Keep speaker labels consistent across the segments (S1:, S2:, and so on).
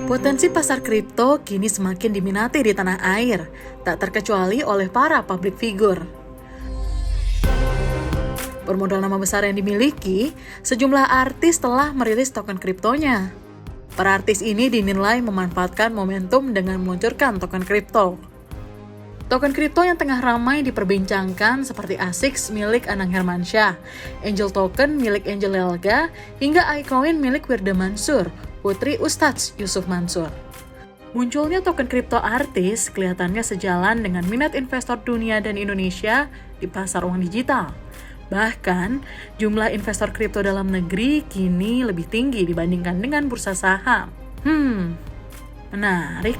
S1: Potensi pasar kripto kini semakin diminati di tanah air, tak terkecuali oleh para public figure. Bermodal nama besar yang dimiliki, sejumlah artis telah merilis token kriptonya. Para artis ini dinilai memanfaatkan momentum dengan meluncurkan token kripto. Token kripto yang tengah ramai diperbincangkan seperti ASICS milik Anang Hermansyah, Angel Token milik Angel Elga, hingga iCoin milik Wirda Mansur, putri Ustadz Yusuf Mansur. Munculnya token kripto artis kelihatannya sejalan dengan minat investor dunia dan Indonesia di pasar uang digital. Bahkan, jumlah investor kripto dalam negeri kini lebih tinggi dibandingkan dengan bursa saham. Menarik.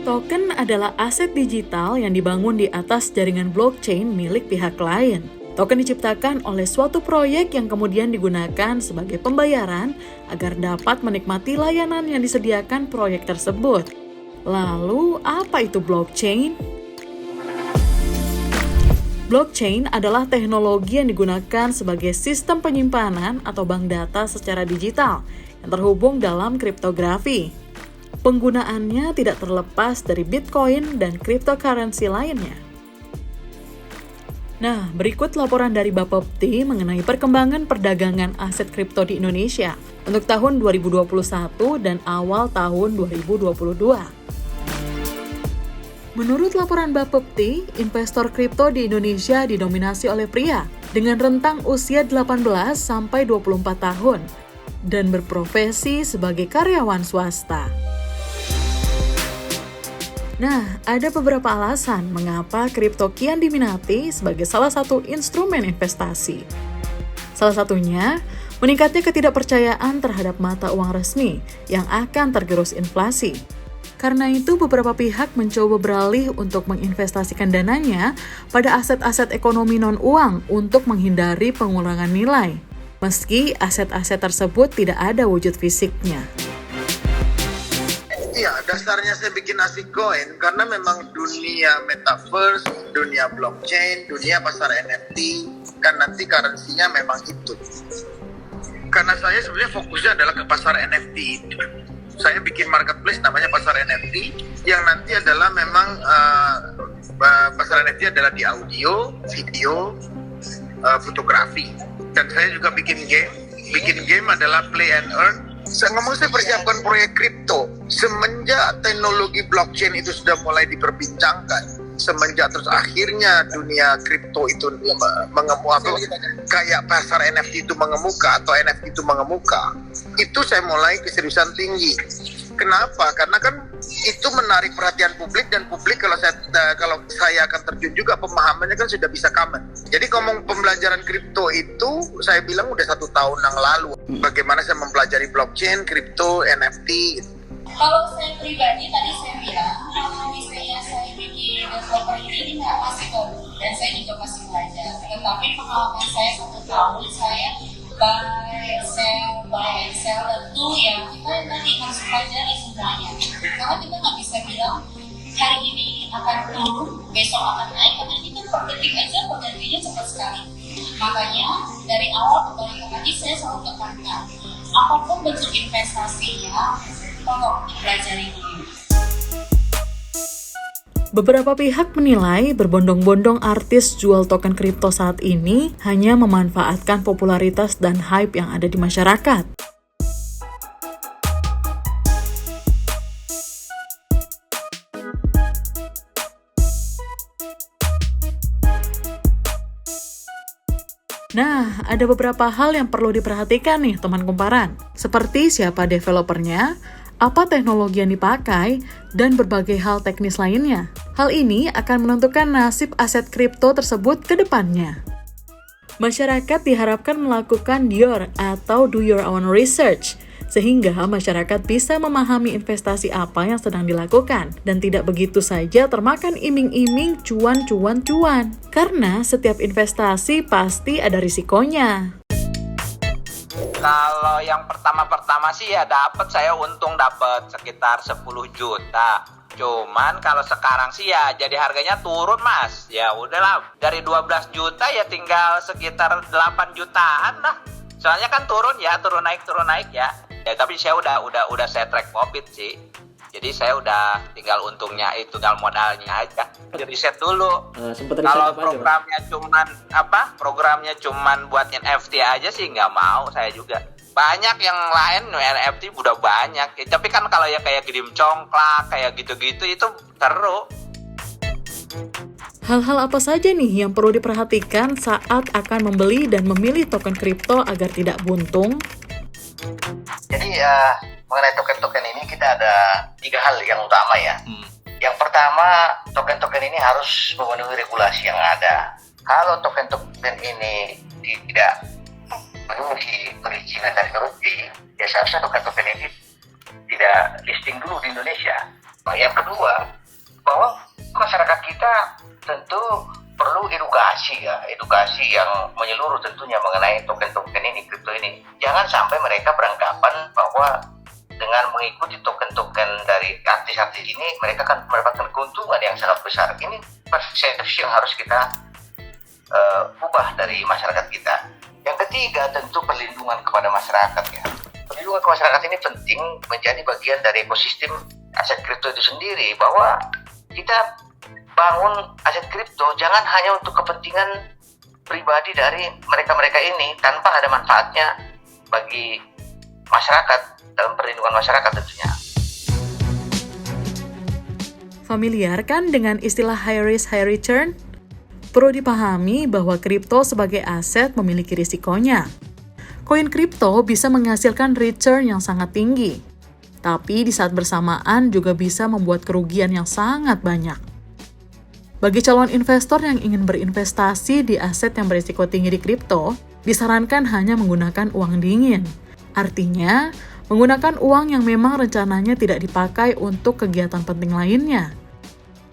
S1: Token adalah aset digital yang dibangun di atas jaringan blockchain milik pihak lain. Token diciptakan oleh suatu proyek yang kemudian digunakan sebagai pembayaran agar dapat menikmati layanan yang disediakan proyek tersebut. Lalu, apa itu blockchain? Blockchain adalah teknologi yang digunakan sebagai sistem penyimpanan atau bank data secara digital yang terhubung dalam kriptografi. Penggunaannya tidak terlepas dari Bitcoin dan cryptocurrency lainnya. Nah, berikut laporan dari Bapepti mengenai perkembangan perdagangan aset kripto di Indonesia untuk tahun 2021 dan awal tahun 2022. Menurut laporan Bapepti, investor kripto di Indonesia didominasi oleh pria dengan rentang usia 18 sampai 24 tahun dan berprofesi sebagai karyawan swasta. Nah, ada beberapa alasan mengapa kripto kian diminati sebagai salah satu instrumen investasi. Salah satunya, meningkatnya ketidakpercayaan terhadap mata uang resmi yang akan tergerus inflasi. Karena itu, beberapa pihak mencoba beralih untuk menginvestasikan dananya pada aset-aset ekonomi non-uang untuk menghindari pengurangan nilai, meski aset-aset tersebut tidak ada wujud fisiknya.
S2: Iya, dasarnya saya bikin ASICoin karena memang dunia metaverse, dunia blockchain, dunia pasar NFT, kan nanti currency-nya memang itu. Karena saya sebenarnya fokusnya adalah ke pasar NFT. Saya bikin marketplace namanya pasar NFT, yang nanti adalah memang pasar NFT adalah di audio, video, fotografi. Dan saya juga bikin game. Bikin game adalah play and earn. Saya persiapkan proyek kripto semenjak teknologi blockchain itu sudah mulai diperbincangkan, semenjak terus akhirnya dunia kripto itu mengemuka, kayak pasar NFT itu mengemuka atau NFT itu mengemuka, itu saya mulai keseriusan tinggi. Kenapa? Karena kan itu menarik perhatian publik, dan publik kalau saya akan terjun juga, pemahamannya kan sudah bisa common. Jadi ngomong pembelajaran kripto itu saya bilang udah 1 tahun yang lalu. Bagaimana saya mempelajari blockchain, kripto, NFT.
S3: Kalau saya pribadi tadi saya bilang kalau misalnya saya bikin developer ini nggak masih baru dan saya juga masih belajar. Tetapi pengalaman saya 1 tahun saya buy and sell itu ya kita nanti harus pelajari semuanya. Karena kita nggak bisa bilang hari ini akan turun, besok akan naik, karena kita per detik aja pergantiannya cepat sekali. Makanya dari awal kembali lagi saya selalu tekankan, apapun bentuk investasinya, tolong dipelajari dulu.
S1: Beberapa pihak menilai berbondong-bondong artis jual token kripto saat ini hanya memanfaatkan popularitas dan hype yang ada di masyarakat. Nah, ada beberapa hal yang perlu diperhatikan nih teman kumparan, seperti siapa developernya, apa teknologi yang dipakai, dan berbagai hal teknis lainnya. Hal ini akan menentukan nasib aset kripto tersebut ke depannya. Masyarakat diharapkan melakukan DYOR atau Do Your Own Research, sehingga masyarakat bisa memahami investasi apa yang sedang dilakukan dan tidak begitu saja termakan iming-iming cuan. Karena setiap investasi pasti ada risikonya.
S4: Kalau yang pertama sih ya saya untung dapat sekitar 10 juta. Cuman kalau sekarang sih ya jadi harganya turun Mas. Ya udahlah, dari 12 juta ya tinggal sekitar 8 jutaan lah. Soalnya kan turun naik ya. Ya tapi saya udah saya track profit sih. Jadi saya udah tinggal untungnya itu, tinggal modalnya aja. Riset dulu. Kalau programnya cuman buat NFT aja sih nggak mau saya juga. Banyak yang lain NFT udah banyak. Tapi kan kalau ya kayak Grim Congklak kayak gitu-gitu itu seru.
S1: Hal-hal apa saja nih yang perlu diperhatikan saat akan membeli dan memilih token kripto agar tidak buntung?
S5: Jadi mengenai token-token ini kita ada 3 hal yang utama ya. Yang pertama, token-token ini harus memenuhi regulasi yang ada. Kalau token-token ini tidak memenuhi perizinan dari Kerugi, ya seharusnya token-token ini tidak listing dulu di Indonesia. Yang kedua, bahwa masyarakat kita tentu perlu edukasi yang menyeluruh tentunya mengenai token-token ini, kripto ini. Jangan sampai mereka beranggapan bahwa dengan mengikuti token-token dari artis-artis ini, mereka akan mendapatkan keuntungan yang sangat besar. Ini persepsi yang harus kita ubah dari masyarakat kita. Yang ketiga, tentu perlindungan kepada masyarakat ya. Perlindungan ke masyarakat ini penting menjadi bagian dari ekosistem aset kripto itu sendiri, bahwa kita bangun aset kripto jangan hanya untuk kepentingan pribadi dari mereka-mereka ini tanpa ada manfaatnya bagi masyarakat, dalam perlindungan masyarakat tentunya.
S1: Familiar kan dengan istilah high risk, high return? Perlu dipahami bahwa kripto sebagai aset memiliki risikonya. Koin kripto bisa menghasilkan return yang sangat tinggi, tapi di saat bersamaan juga bisa membuat kerugian yang sangat banyak. Bagi calon investor yang ingin berinvestasi di aset yang berisiko tinggi di kripto, disarankan hanya menggunakan uang dingin. Artinya, menggunakan uang yang memang rencananya tidak dipakai untuk kegiatan penting lainnya.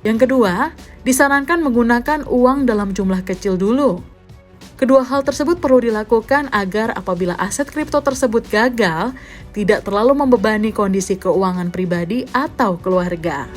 S1: Yang kedua, disarankan menggunakan uang dalam jumlah kecil dulu. Kedua hal tersebut perlu dilakukan agar apabila aset kripto tersebut gagal, tidak terlalu membebani kondisi keuangan pribadi atau keluarga.